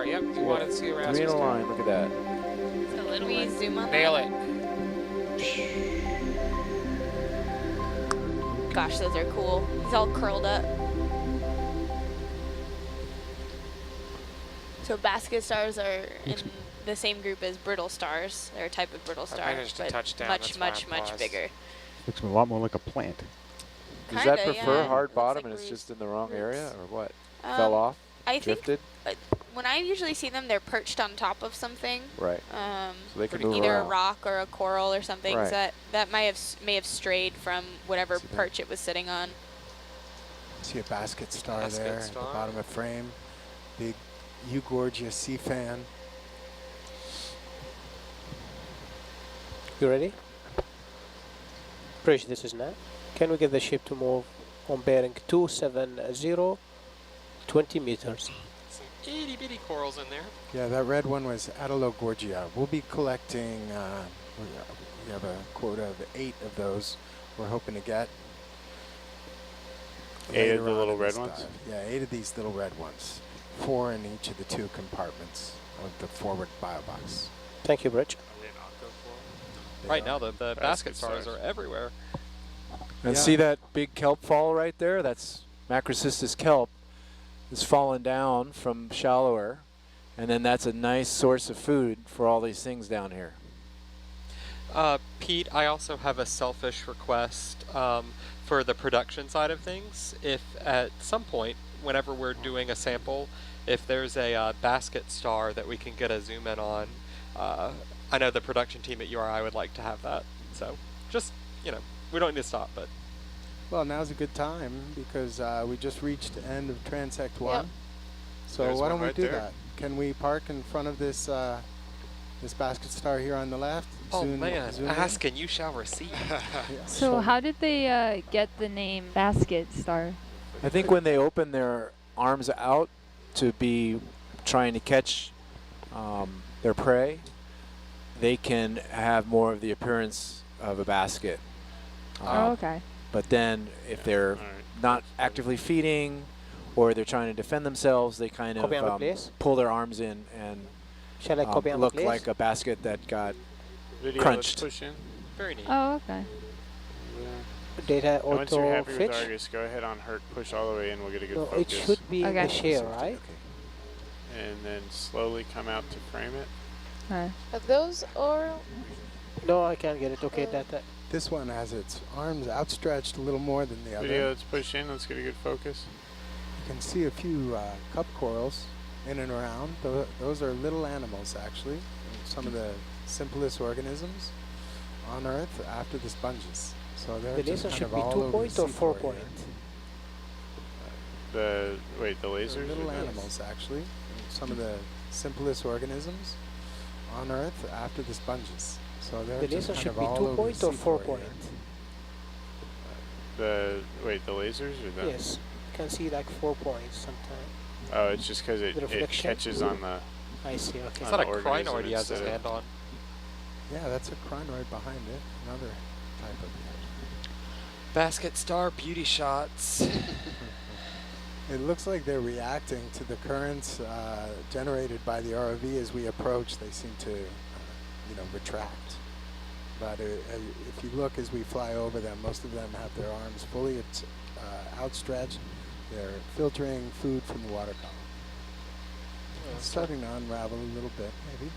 there. Yep, you wanted to see a Three in a line. Look at that. So let me zoom on Nail that. it. Gosh, those are cool. He's all curled up. So basket stars are in the same group as brittle stars. They're a type of brittle star, managed to but touch down, much, that's why much, I much paused. bigger. Looks a lot more like a plant. Does Kinda, that prefer yeah. hard Looks bottom like and it's roots. just in the wrong area, or what? Um, Fell off? I Drifted? think when I usually see them, they're perched on top of something. Right. So they can move Either around. a rock or a coral or something. Right. So that may have strayed from whatever See that? perch it was sitting on. See a basket star Basket there star. at the bottom of frame. Big Eugorgia sea fan. You ready? Bridge, this is Nat. Can we get the ship to move on bearing 270, 20 meters? Some itty bitty corals in there. Yeah, that red one was Adelogorgia. We'll be collecting, we have a quota of 8 of those we're hoping to get. 8 of later the on little in red this ones? dive. Yeah, 8 of these little red ones. 4 in each of the 2 compartments of the forward bio box. Thank you, Bridge. They Right are. now, the basket stars are everywhere. And Yeah. see that big kelp fall right there? That's Macrocystis kelp. It's fallen down from shallower, and then that's a nice source of food for all these things down here. Pete, I also have a selfish request for the production side of things. If at some point, whenever we're doing a sample, if there's a basket star that we can get a zoom in on, I know the production team at URI would like to have that. So just, you know, we don't need to stop, but. Well, now's a good time because we just reached the end of Transect 1. Yep. So There's why one don't we right do there. that? Can we park in front of this this basket star here on the left? Oh Zoom- man, zoom in? ask and you shall receive. Yeah, So how did they get the name basket star? I think when they open their arms out to be trying to catch their prey, they can have more of the appearance of a basket. Oh, okay. But then if they're All right. not actively feeding or they're trying to defend themselves, they kind Copy on the of place. pull their arms in and Shall I copy on the look place? like a basket that got Video, crunched. let's push in. Very neat. Oh, okay. Yeah. Data And once you're auto happy with fetch? Argus, go ahead on Herc, push all the way in, we'll get a good No, focus. it should be in Okay. the share, right? And then slowly come out to frame it. Alright. Are those oral? No, I can't get it. Okay, that. This one has its arms outstretched a little more than the other. Video, let's push in, let's get a good focus. You can see a few cup corals in and around. Those are little animals, actually. Some of the simplest organisms on Earth after the sponges. So they're The just laser kind should of be all 2 over point the or 4 seafloor point? here. Wait, the They're lasers? little or the- animals, actually. Some of the simplest organisms on Earth after the sponges. So they're The just laser kind should of be all 2 over point the or 4 seafloor point? here. Wait, the lasers or the? Yes. You can see like 4 points sometimes. Oh, it's just because The it reflection? catches on the. I see, okay. Is that a the organism crinoid he has his instead of- hand on? Yeah, that's a crinoid behind it. Another type of Basket star beauty shots. It looks like they're reacting to the currents generated by the ROV as we approach. They seem to, retract. But if you look as we fly over them, most of them have their arms fully outstretched. They're filtering food from the water column. It's starting to unravel a little bit, maybe.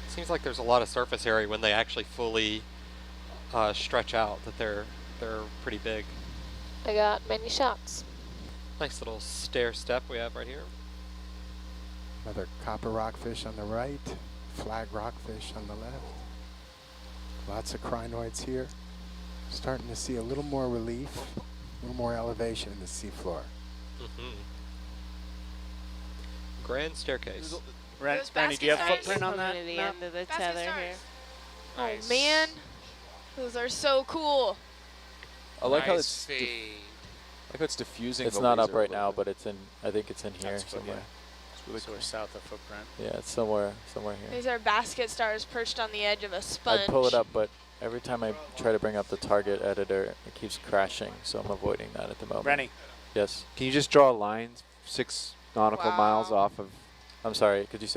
Seems like there's a lot of surface area when they actually fully stretch out. That they're pretty big. I got many shots. Nice little stair step we have right here. Another copper rockfish on the right, flag rockfish on the left. Lots of crinoids here. Starting to see a little more relief, a little more elevation in the seafloor. Grand staircase. Randy, do you have a footprint on that? To the map? end of the Basket tether stars. here. Nice. Oh man, those are so cool. I like how Nice it's fade. like how it's diffusing. It's the not up laser a right little now, bit. but it's in. I think it's in here That's foot- somewhere. yeah. It's really cool. South of footprint. Yeah, it's somewhere here. These are basket stars perched on the edge of a sponge. I'd pull it up, but every time I try to bring up the target editor, it keeps crashing, so I'm avoiding that at the moment. Rennie, Yes. Can you just draw a line 6 nautical miles off of I'm sorry. Could you say